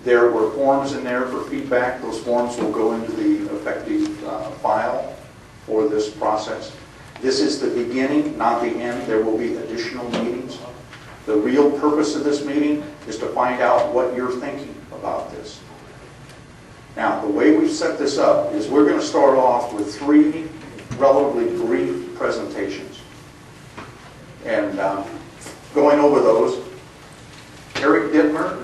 There were forms in there for feedback. Those forms will go into the effective file for this process. This is the beginning, not the end. There will be additional meetings. The real purpose of this meeting is to find out what you're thinking about this. Now, the way we've set this up is we're going to start off with 3 relatively brief presentations. And going over those, Eric Dittmer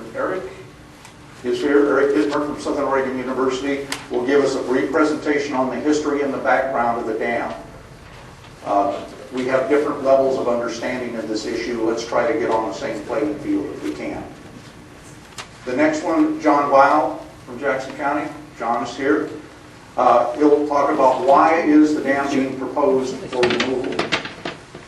is here. Eric Dittmer from Southern Oregon University will give us a brief presentation on the history and the background of the dam. We have different levels of understanding of this issue. Let's try to get on the same playing field if we can. The next one, John Weil from Jackson County. John is here. He'll talk about why is the dam being proposed for removal.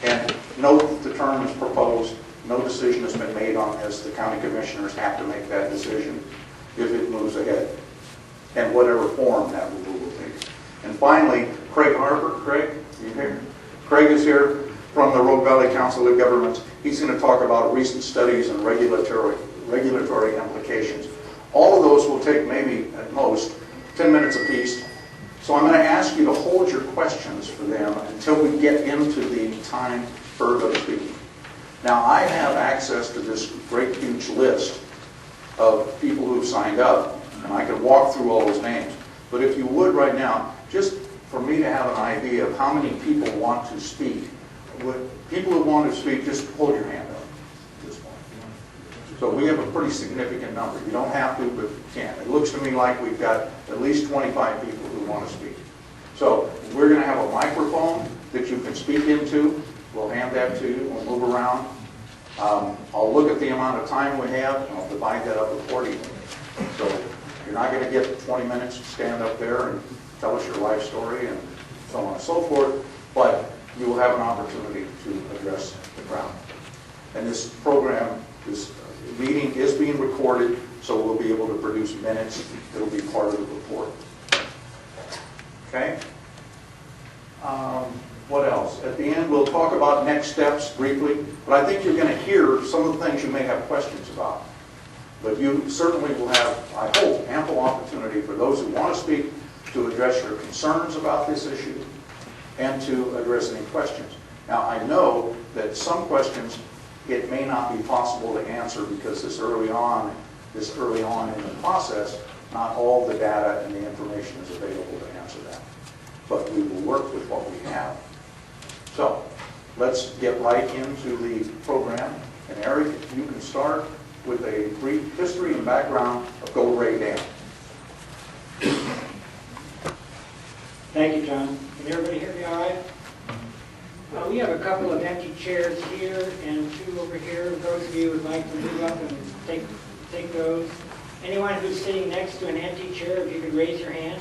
And note that the term is proposed. No decision has been made on this. The county commissioners have to make that decision if it moves ahead, and whatever form that removal takes. And finally, Craig Harper. Craig, are you here? Craig is here from the Rogue Valley Council of Governments. He's going to talk about recent studies and regulatory implications. All of those will take maybe, at most, 10 minutes apiece. So I'm going to ask you to hold your questions for them until we get into the time for the speaking. Now, I have access to this great, huge list of people who've signed up, and I can walk through all those names. But if you would right now, just for me to have an idea of how many people want to speak, people who want to speak, just hold your hand up at this point. So we have a pretty significant number. You don't have to, but you can. It looks to me like we've got at least 25 people who want to speak. So we're going to have a microphone that you can speak into. We'll hand that to you. We'll move around. I'll look at the amount of time we have, and I'll divide that up accordingly. So you're not going to get 20 minutes to stand up there and tell us your life story and so on and so forth, but you will have an opportunity to address the crowd. And this program, this meeting is being recorded, so we'll be able to produce minutes that will be part of the report. Okay? What else? At the end, we'll talk about next steps briefly, but I think you're going to hear some of the things you may have questions about. But you certainly will have, I hope, ample opportunity for those who want to speak to address your concerns about this issue and to address any questions. Now, I know that some questions it may not be possible to answer because this early on in the process, not all the data and the information is available to answer that. But we will work with what we have. So let's get right into the program. And Eric, if you can start with a brief history and background of Gold Ray Dam. Thank you, John. Can everybody hear me all right? We have a couple of empty chairs here and 2 over here. Those of you who would like to move up and take those. Anyone who's sitting next to an empty chair, if you could raise your hand.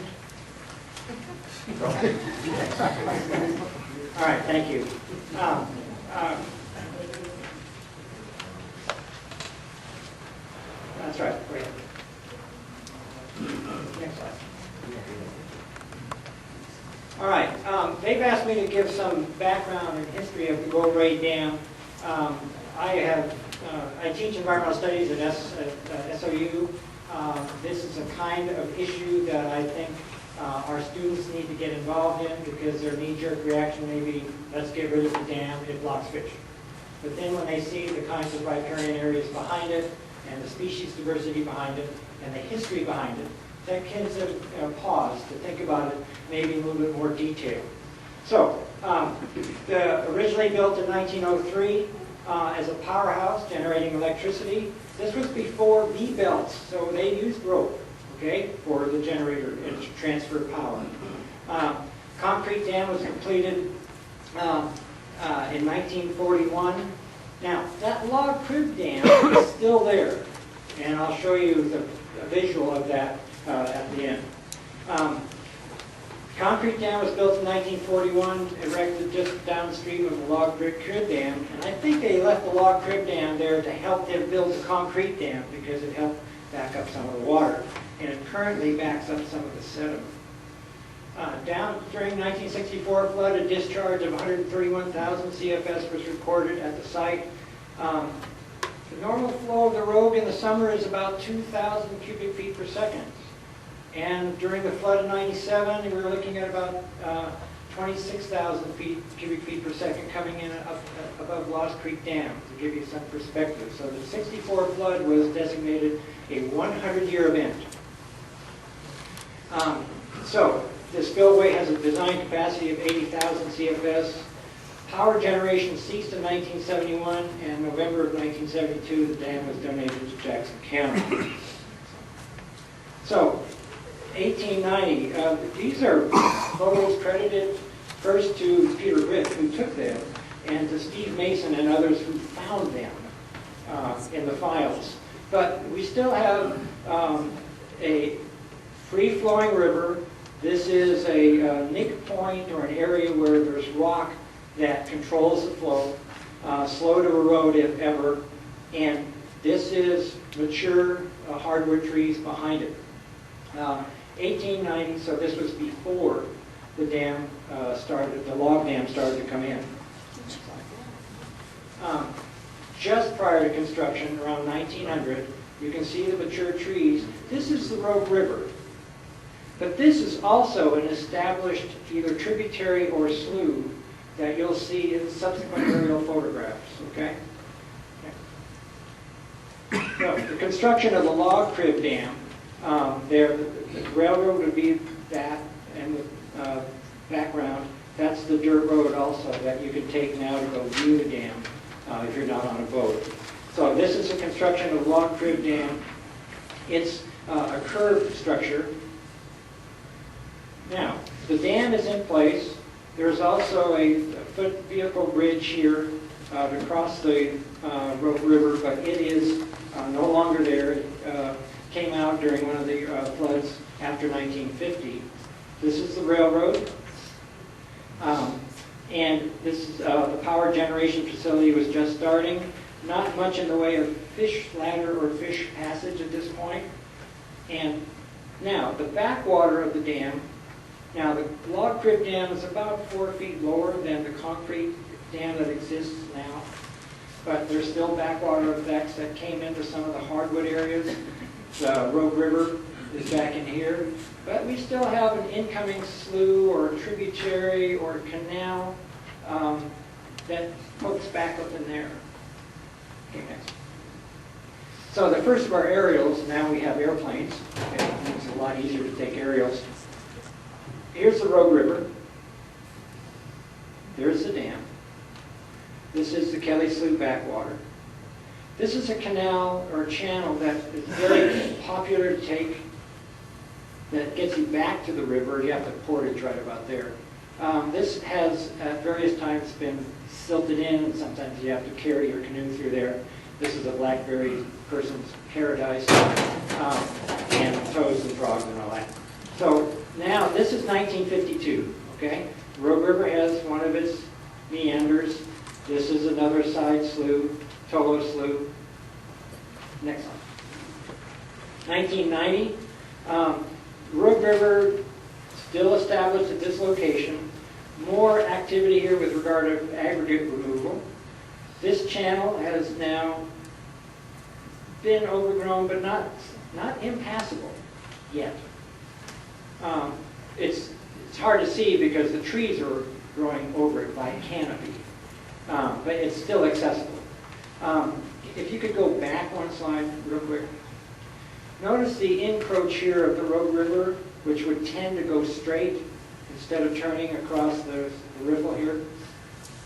All right, thank you. That's right. Go ahead. Next slide. All right. They've asked me to give some background and history of the Gold Ray Dam. I teach environmental studies at SOU. This is a kind of issue that I think our students need to get involved in because their knee-jerk reaction may be, let's get rid of the dam, it blocks fish. But then when they see the kinds of riparian areas behind it, and the species diversity behind it, and the history behind it, that gives them a pause to think about it maybe in a little bit more detail. So, originally built in 1903 as a powerhouse generating electricity. This was before V-belts, so they used rope, okay, for the generator and to transfer power. Concrete dam was completed in 1941. Now, that log crib dam is still there, and I'll show you the visual of that at the end. Concrete dam was built in 1941, erected just downstream of the log crib dam, and I think they left the log crib dam there to help them build the concrete dam because it helped back up some of the water, and it currently backs up some of the sediment. During 1964 flood, a discharge of 131,000 CFS was recorded at the site. The normal flow of the Rogue in the summer is about 2,000 cubic feet per second. And during the flood of 97, we were looking at about 26,000 cubic feet per second coming in up above Lost Creek Dam, to give you some perspective. So the 64 flood was designated a 100-year event. So the spillway has a design capacity of 80,000 CFS. Power generation ceased in 1971, and November of 1972, the dam was donated to Jackson County. So, 1890, these are photos credited first to Peter Ritt, who took them, and to Steve Mason and others who found them in the files. But we still have a free-flowing river. This is a nick point, or an area where there's rock that controls the flow, slow to erode if ever, and this is mature hardwood trees behind it. 1890, so this was before the dam started, the log dam started to come in. Just prior to construction, around 1900, you can see the mature trees. This is the Rogue River. But this is also an established either tributary or slough that you'll see in subsequent aerial photographs, okay? So, the construction of the log crib dam, the railroad would be that, and the background, that's the dirt road also that you can take now to go view the dam if you're not on a boat. So this is the construction of the log crib dam. It's a curved structure. Now, the dam is in place. There's also a foot vehicle bridge here to cross the Rogue River, but it is no longer there. It came out during one of the floods after 1950. This is the railroad. And this is, the power generation facility was just starting. Not much in the way of fish ladder or fish passage at this point. And now, the backwater of the dam. Now, the log crib dam is about 4 feet lower than the concrete dam that exists now, but there's still backwater effects that came into some of the hardwood areas. The Rogue River is back in here, but we still have an incoming slough or tributary or canal that pokes back up in there. Okay, next. So the first of our aerials, now we have airplanes. Okay, it's a lot easier to take aerials. Here's the Rogue River. There's the dam. This is the Kelly Slough backwater. This is a canal or channel that is very popular to take that gets you back to the river. You have the portage right about there. This has at various times been silted in, and sometimes you have to carry your canoe through there. This is a blackberry person's paradise, and toads and frogs and all that. So now, this is 1952, okay? Rogue River has one of its meanders. This is another side slough, Tolo Slough. Next one. 1990, Rogue River still established at this location. More activity here with regard to aggregate removal. This channel has now been overgrown, but not impassable yet. It's hard to see because the trees are growing over it by canopy, but it's still accessible. If you could go back one slide real quick. Notice the encroach here of the Rogue River, which would tend to go straight instead of turning across the riffle here.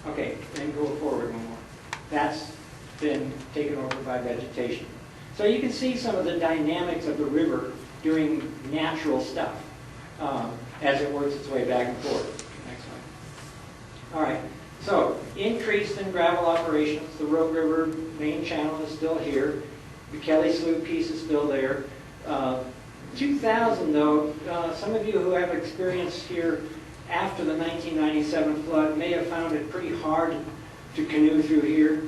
Okay, then go forward one more. That's been taken over by vegetation. So you can see some of the dynamics of the river doing natural stuff as it works its way back and forth. Next one. All right, so increased in gravel operations. The Rogue River main channel is still here. The Kelly Slough piece is still there. 2000, though, some of you who have experience here after the 1997 flood may have found it pretty hard to canoe through here.